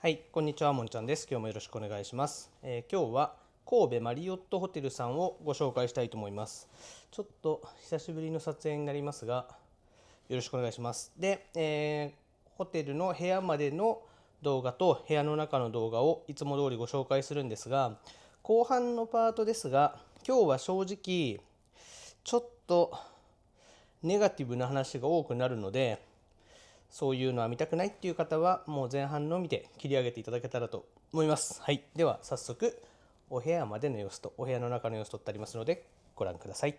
はい、こんにちは、もんちゃんです。今日もよろしくお願いします。今日は神戸マリオットホテルさんをご紹介したいと思います。ちょっと久しぶりの撮影になりますが、よろしくお願いします。で、ホテルの部屋までの動画と部屋の中の動画をいつも通りご紹介するんですが、後半のパートですが、今日は正直ちょっとネガティブな話が多くなるので、そういうのは見たくないっていう方はもう前半のみで切り上げていただけたらと思います。はい、では早速お部屋までの様子とお部屋の中の様子撮ってありますのでご覧ください。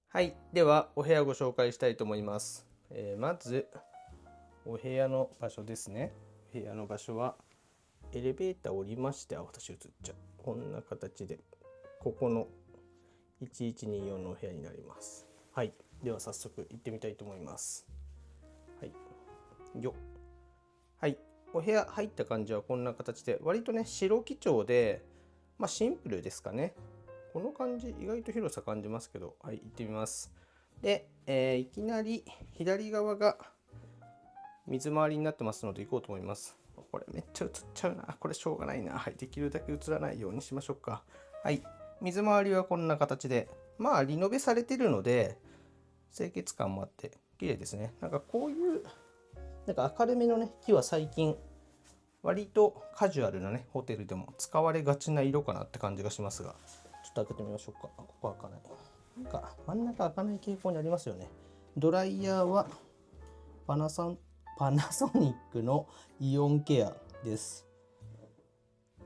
はい、ではお部屋をご紹介したいと思います。まずお部屋の場所ですね。部屋の場所はエレベーター降りまして、私映っちゃう。こんな形で、ここの1124のお部屋になります。はい、では早速行ってみたいと思います。はい、はい、お部屋入った感じはこんな形で、割とね、白基調で、シンプルですかね。この感じ、意外と広さ感じますけど、はい、行ってみます。で、いきなり左側が水回りになってますので行こうと思います。これめっちゃ映っちゃうな。これしょうがないな。はい、できるだけ映らないようにしましょうか。はい、水回りはこんな形で、リノベされてるので、清潔感もあって綺麗ですね。なんかこういうなんか明るめのね木は最近割とカジュアルなねホテルでも使われがちな色かなって感じがしますが、ちょっと開けてみましょうか。ここ開かない。なんか真ん中開かない傾向にありますよね。ドライヤーはパナソニックのイオンケアです。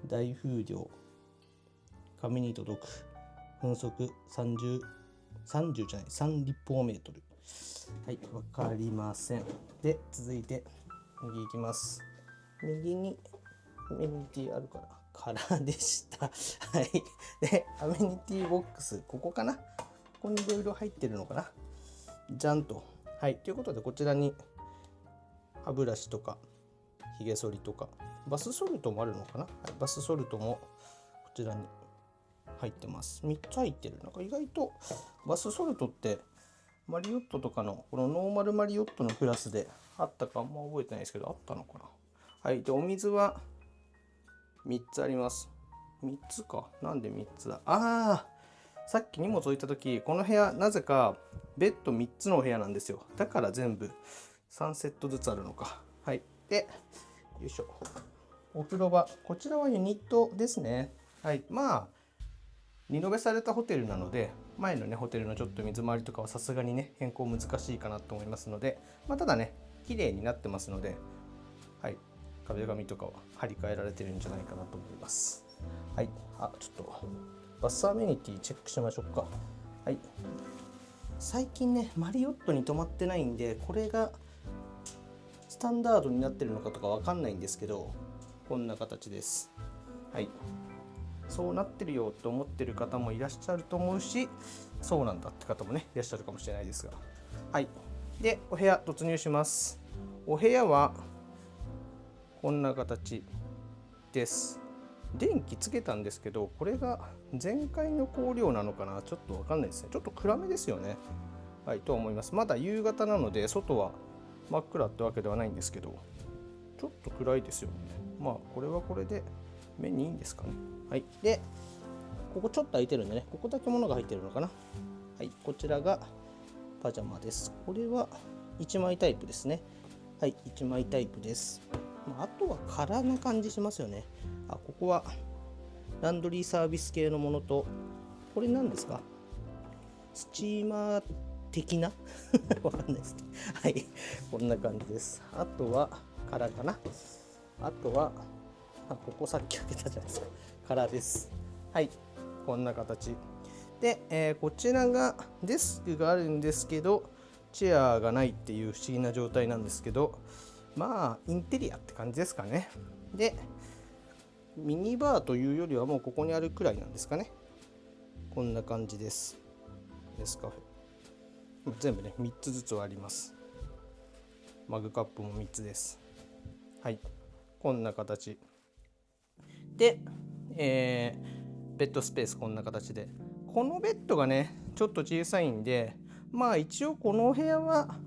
大風量、紙に届く、分速30じゃない、3立方メートル。はい、わかりません。で、続いて、右行きます。右に、あるから、からでした。はい。で、アメニティボックス、ここかな。ここにいろいろ入ってるのかな。じゃんと。はい。ということで、こちらに歯ブラシとか、ひげ剃りとか、バスソルトもあるのかな。はい、バスソルトもこちらに入ってます。3つ入ってる。なんか意外とバスソルトってマリオットとかのこのノーマルマリオットのクラスであったかあんま覚えてないですけど、あったのかな。はい。で、お水は3つあります。3つか。なんで3つだ。さっき荷物置いた時、この部屋なぜかベッド3つのお部屋なんですよ。だから全部3セットずつあるのか。はい。で、よいしょ。お風呂場。こちらはユニットですね。はい。まあ、リノベされたホテルなので、前のね、ホテルのちょっと水回りとかはさすがにね、変更難しいかなと思いますので、まあ、ただね、綺麗になってますので、はい。壁紙とかは張り替えられてるんじゃないかなと思います。はい。ちょっと、バスアメニティチェックしましょうか。はい。最近ね、マリオットに泊まってないんで、これが、スタンダードになってるのかとかわかんないんですけど、こんな形です。はい。そうなってるよと思ってる方もいらっしゃると思うし、そうなんだって方もね、いらっしゃるかもしれないですが。はい。で、お部屋突入します。お部屋は、こんな形です。電気つけたんですけど、これが前回の光量なのかな、ちょっとわかんないですね。ちょっと暗めですよね。はい、とは思います。まだ夕方なので、外は真っ暗ってわけではないんですけど、ちょっと暗いですよね。まあ、これはこれで目にいいんですかね。はい。で、ここちょっと空いてるんでね、ここだけ物が入ってるのかな。はい、こちらがパジャマです。これは1枚タイプですね。はい、1枚タイプです。あとは空な感じしますよね。ここはランドリーサービス系のものと、これ何ですか？スチーマー的なわかんないですね。はい、こんな感じです。あとは空かな。あとはここさっき開けたじゃないですか。空です。はい、こんな形で、こちらがデスクがあるんですけど、チェアがないっていう不思議な状態なんですけど、まあインテリアって感じですかね。で、ミニバーというよりはもうここにあるくらいなんですかね。こんな感じです。ネスカフェ。全部ね、3つずつはあります。マグカップも3つです。はい。こんな形。で、ベッドスペースこんな形で。このベッドがね、ちょっと小さいんで、まあ一応このお部屋は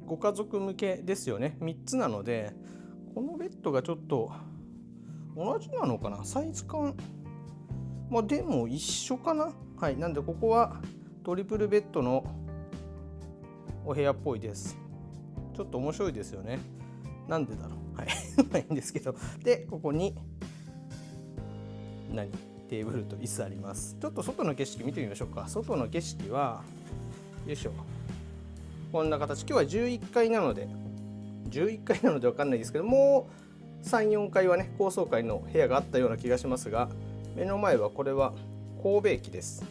ご家族向けですよね。3つなので、このベッドがちょっと同じなのかな、サイズ感。まあでも一緒かな。はい。なんでここはトリプルベッドのお部屋っぽいです。ちょっと面白いですよね。なんでだろう。はい。まあいいんですけど。で、ここにテーブルと椅子あります。ちょっと外の景色見てみましょうか。外の景色は、よいしょ。こんな形。今日は11階なので、11階なので分かんないですけど、もう3、4階はね、高層階の部屋があったような気がしますが、目の前はこれは神戸駅です。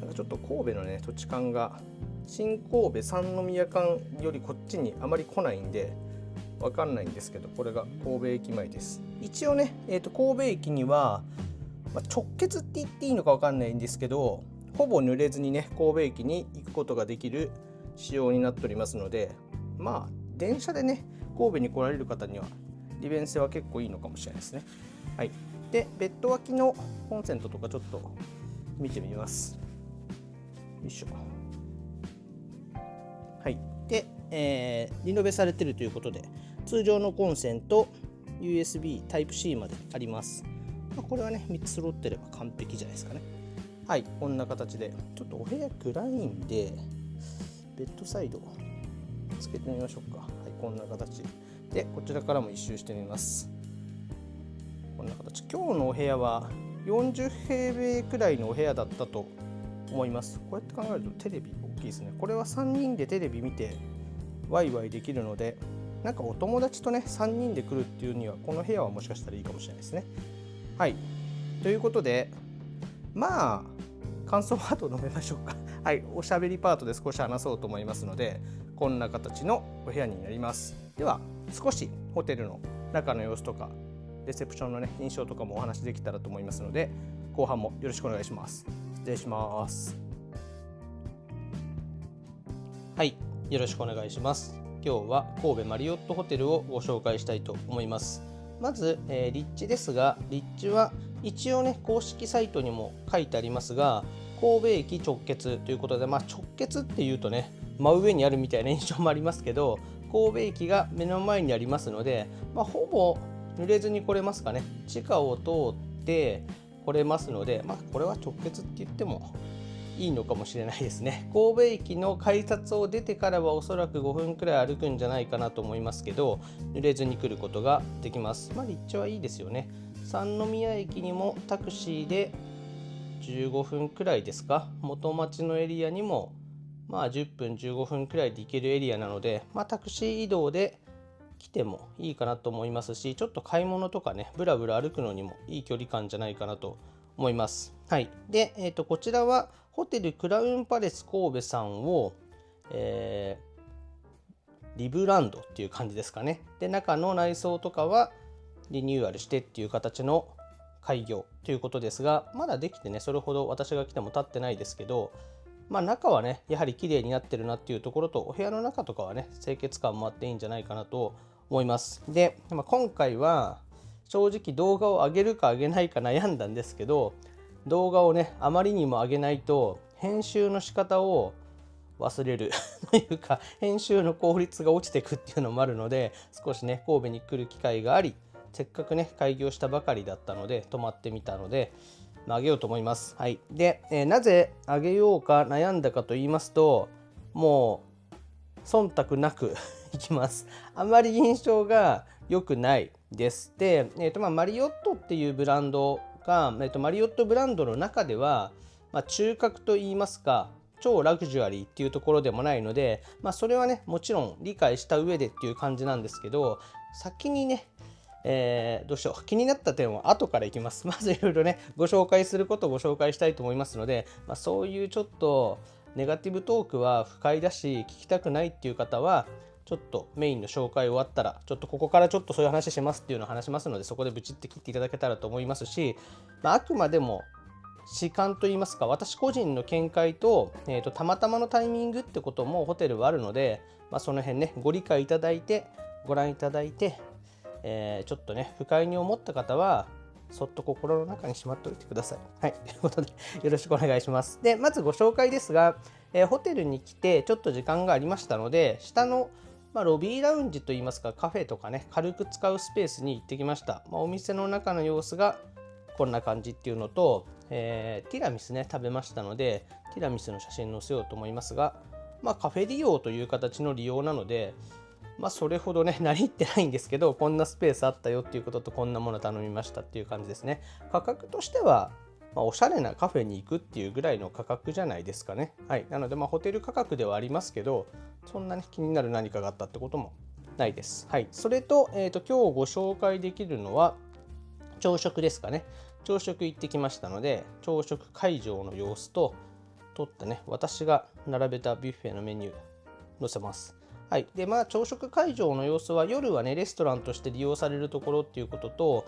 なんかちょっと神戸のね、土地勘が、新神戸三宮間よりこっちにあまり来ないんで、分かんないんですけど、これが神戸駅前です。一応ね、神戸駅には、直結って言っていいのか分かんないんですけど、ほぼ濡れずにね、神戸駅に行くことができる仕様になっておりますので、まあ電車でね神戸に来られる方には利便性は結構いいのかもしれないですね。はい。で、ベッド脇のコンセントとかちょっと見てみます。よいしょ。はい。で、リノベされてるということで、通常のコンセント USB Type-C まであります。これはね3つ揃ってれば完璧じゃないですかね。はい、こんな形で、ちょっとお部屋暗いんでベッドサイドつけてみましょうか。はい、こんな形で、こちらからも一周してみます。こんな形。今日のお部屋は40平米くらいのお部屋だったと思います。こうやって考えるとテレビ大きいですね。これは3人でテレビ見てワイワイできるので、なんかお友達とね3人で来るっていうにはこの部屋はもしかしたらいいかもしれないですね。はい、ということで、まあ感想は後述べましょうか。はい、おしゃべりパートで少し話そうと思いますので、こんな形のお部屋になります。では少しホテルの中の様子とかレセプションのね印象とかもお話できたらと思いますので、後半もよろしくお願いします。失礼します。はい、よろしくお願いします。今日は神戸マリオットホテルをご紹介したいと思います。まず、立地ですが、立地は一応ね公式サイトにも書いてありますが、神戸駅直結ということで、直結っていうとね真上にあるみたいな印象もありますけど、神戸駅が目の前にありますので、ほぼ濡れずに来れますかね。地下を通って来れますので、これは直結って言ってもいいのかもしれないですね。神戸駅の改札を出てからはおそらく5分くらい歩くんじゃないかなと思いますけど、濡れずに来ることができます。立地はいいですよね。三宮駅にもタクシーで15分くらいですか。元町のエリアにも10分15分くらいで行けるエリアなので、タクシー移動で来てもいいかなと思いますし、ちょっと買い物とかねブラブラ歩くのにもいい距離感じゃないかなと思います。はい。で、こちらはホテルクラウンパレス神戸さんを、リブランドっていう感じですかね。で、中の内装とかはリニューアルしてっていう形の開業ということですが、まだできてねそれほど私が来ても経ってないですけど、中はねやはり綺麗になってるなっていうところと、お部屋の中とかはね清潔感もあっていいんじゃないかなと思います。で、今回は正直動画を上げるか上げないか悩んだんですけど、動画をねあまりにも上げないと編集の仕方を忘れるというか、編集の効率が落ちていくっていうのもあるので、少しね神戸に来る機会があり、せっかくね開業したばかりだったので泊まってみたのであげようと思います。はい。で、なぜあげようか悩んだかと言いますと、もう忖度なくいきます。あまり印象が良くないです。で、マリオットっていうブランドが、マリオットブランドの中では、中核と言いますか、超ラグジュアリーっていうところでもないので、それはねもちろん理解した上でっていう感じなんですけど、先にねどうしよう、気になった点は後からいきます。まずいろいろねご紹介することをご紹介したいと思いますので、そういうちょっとネガティブトークは不快だし聞きたくないっていう方は、ちょっとメインの紹介終わったらちょっとここからちょっとそういう話しますっていうのを話しますので、そこでブチって切っていただけたらと思いますし、あくまでも主観といいますか、私個人の見解と、たまたまのタイミングってこともホテルはあるので、その辺ねご理解いただいてご覧いただいて、ちょっとね不快に思った方はそっと心の中にしまっておいてください。はい、ということでよろしくお願いします。で、まずご紹介ですが、ホテルに来てちょっと時間がありましたので、下のロビーラウンジといいますか、カフェとかね軽く使うスペースに行ってきました。お店の中の様子がこんな感じっていうのと、ティラミスね食べましたので、ティラミスの写真載せようと思いますが、カフェ利用という形の利用なので、それほどね何言ってないんですけど、こんなスペースあったよっていうことと、こんなもの頼みましたっていう感じですね。価格としては、おしゃれなカフェに行くっていうぐらいの価格じゃないですかね。はい。なのでホテル価格ではありますけど、そんなに気になる何かがあったってこともないです。はい。それと、今日ご紹介できるのは朝食ですかね。朝食行ってきましたので、朝食会場の様子と撮ったね私が並べたビュッフェのメニュー載せます。はい。で、朝食会場の様子は、夜はね、レストランとして利用されるところっていうことと、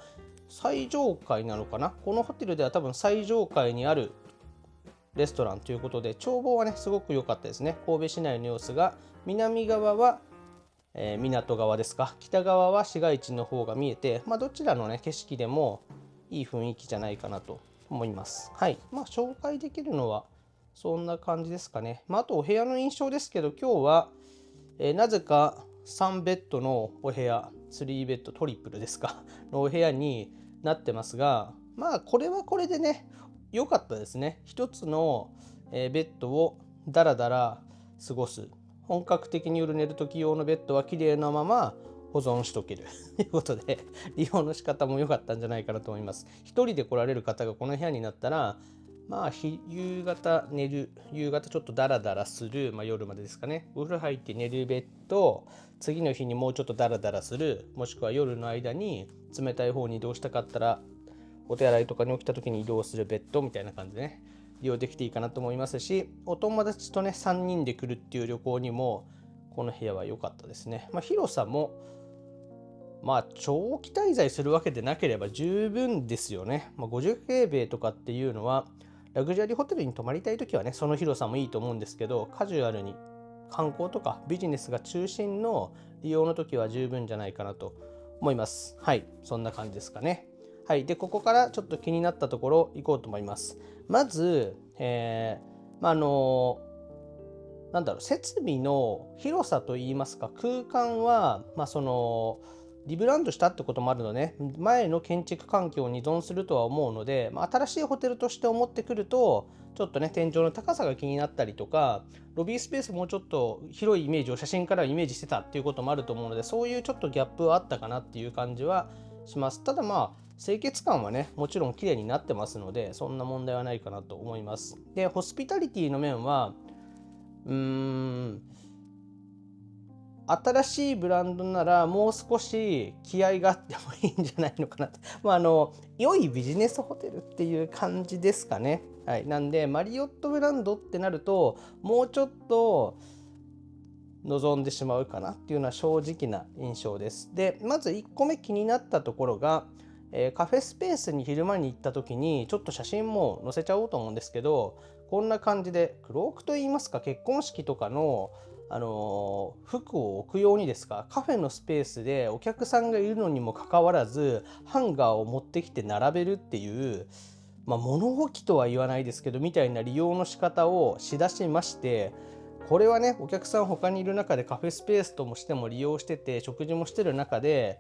最上階なのかな、このホテルでは多分最上階にあるレストランということで、眺望はね、すごく良かったですね。神戸市内の様子が、南側は、港側ですか、北側は市街地の方が見えて、どちらのね、景色でもいい雰囲気じゃないかなと思います。はい。紹介できるのは、そんな感じですかね。あとお部屋の印象ですけど、今日は、なぜか3ベッドのお部屋、3ベッドトリプルですかのお部屋になってますが、これはこれでね良かったですね。一つのベッドをだらだら過ごす、本格的に夜寝る時用のベッドは綺麗なまま保存しとけるということで、利用の仕方も良かったんじゃないかなと思います。一人で来られる方がこの部屋になったら、夕方寝る、夕方ちょっとダラダラする、夜までですかね、お風呂入って寝るベッド、次の日にもうちょっとダラダラする、もしくは夜の間に冷たい方に移動したかったらお手洗いとかに起きた時に移動するベッドみたいな感じでね利用できていいかなと思いますし、お友達とね3人で来るっていう旅行にもこの部屋は良かったですね。広さも長期滞在するわけでなければ十分ですよね。50平米とかっていうのはラグジュアリーホテルに泊まりたいときはね、その広さもいいと思うんですけど、カジュアルに観光とかビジネスが中心の利用の時は十分じゃないかなと思います。はい、そんな感じですかね。はい、でここからちょっと気になったところ行こうと思います。まず、設備の広さといいますか、空間は、リブランドしたってこともあるので、前の建築環境に依存するとは思うので、新しいホテルとして思ってくると、ちょっとね、天井の高さが気になったりとか、ロビースペースもうちょっと広いイメージを写真からイメージしてたっていうこともあると思うので、そういうちょっとギャップはあったかなっていう感じはします。ただ清潔感はね、もちろん綺麗になってますので、そんな問題はないかなと思います。で、ホスピタリティの面は、新しいブランドならもう少し気合があってもいいんじゃないのかなと。良いビジネスホテルっていう感じですかね。はい。なんで、マリオットブランドってなると、もうちょっと望んでしまうかなっていうのは正直な印象です。で、まず1個目気になったところが、カフェスペースに昼間に行った時にちょっと写真も載せちゃおうと思うんですけど、こんな感じでクロークといいますか、結婚式とかの服を置くようにですか、カフェのスペースでお客さんがいるのにもかかわらずハンガーを持ってきて並べるっていう、物置とは言わないですけどみたいな利用の仕方をしだしまして、これはね、お客さん他にいる中でカフェスペースともしても利用してて食事もしてる中で、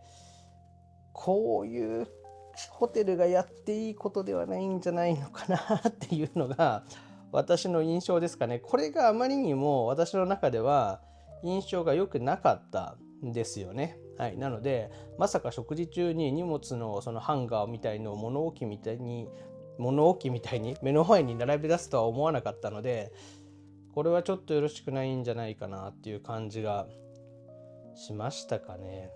こういうホテルがやっていいことではないんじゃないのかなっていうのが私の印象ですかね。これがあまりにも私の中では印象が良くなかったんですよね。はい、なのでまさか食事中に荷物のそのハンガーみたいのを物置みたいに目の前に並べ出すとは思わなかったので、これはちょっとよろしくないんじゃないかなっていう感じがしましたかね。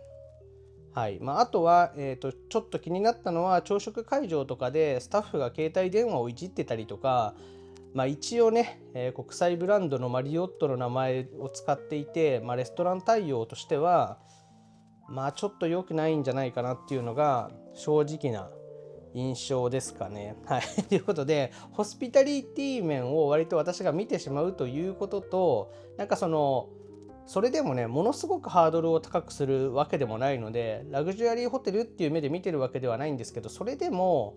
はい。あとは、ちょっと気になったのは、朝食会場とかでスタッフが携帯電話をいじってたりとか、一応ね、国際ブランドのマリオットの名前を使っていて、レストラン対応としては、ちょっと良くないんじゃないかなっていうのが正直な印象ですかね。はい。ということで、ホスピタリティ面を割と私が見てしまうということと、それでもね、ものすごくハードルを高くするわけでもないので、ラグジュアリーホテルっていう目で見てるわけではないんですけど、それでも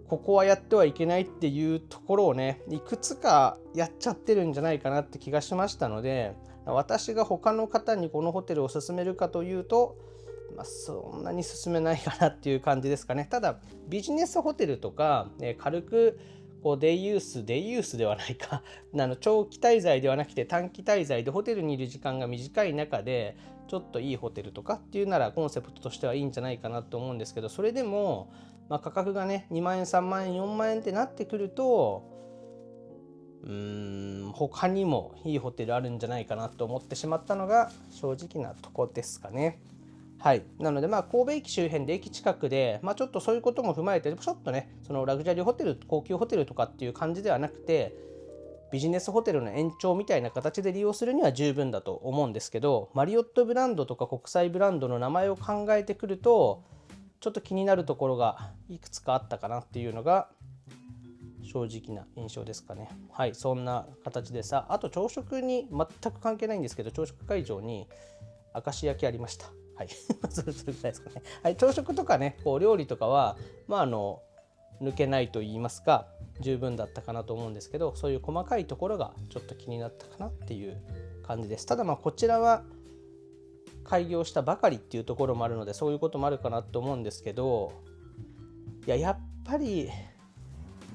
ここはやってはいけないっていうところをね、いくつかやっちゃってるんじゃないかなって気がしましたので、私が他の方にこのホテルを勧めるかというと、そんなに勧めないかなっていう感じですかね。ただビジネスホテルとか、軽くデイユースではないか長期滞在ではなくて短期滞在でホテルにいる時間が短い中でちょっといいホテルとかっていうならコンセプトとしてはいいんじゃないかなと思うんですけど、それでも、価格がね2万円3万円4万円ってなってくると、他にもいいホテルあるんじゃないかなと思ってしまったのが正直なとこですかね。はい、なので神戸駅周辺で駅近くで、ちょっとそういうことも踏まえてちょっとね、そのラグジュアリーホテル高級ホテルとかっていう感じではなくて、ビジネスホテルの延長みたいな形で利用するには十分だと思うんですけど、マリオットブランドとか国際ブランドの名前を考えてくるとちょっと気になるところがいくつかあったかなっていうのが正直な印象ですかね。はい、そんな形であと朝食に全く関係ないんですけど、朝食会場に明石焼きありました。はい、それぐらいですかね。はい、朝食とかね、料理とかは抜けないと言いますか十分だったかなと思うんですけど、そういう細かいところがちょっと気になったかなっていう感じです。ただこちらは開業したばかりっていうところもあるので、そういうこともあるかなと思うんですけど、やっぱり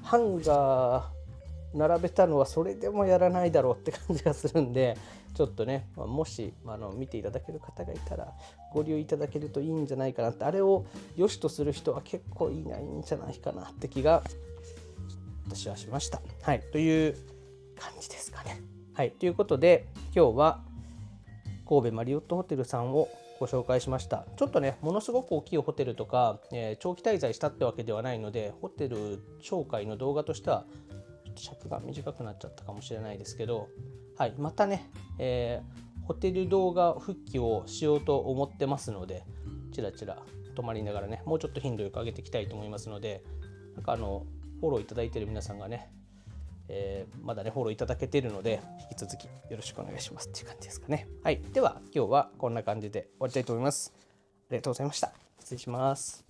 ハンガー並べたのはそれでもやらないだろうって感じがするんで、ちょっとね、もし見ていただける方がいたらご利用いただけるといいんじゃないかなって、あれを良しとする人は結構いないんじゃないかなって気が私はしました。はい、という感じですかね。はい、ということで今日は神戸マリオットホテルさんをご紹介しました。ちょっとね、ものすごく大きいホテルとか、長期滞在したってわけではないので、ホテル紹介の動画としては尺が短くなっちゃったかもしれないですけど、はい、またね、ホテル動画復帰をしようと思ってますので、ちらちら止まりながらね、もうちょっと頻度よく上げていきたいと思いますので、なんかフォローいただいている皆さんがね、まだねフォローいただけているので、引き続きよろしくお願いしますっていう感じですかね。はい、では今日はこんな感じで終わりたいと思います。ありがとうございました。失礼します。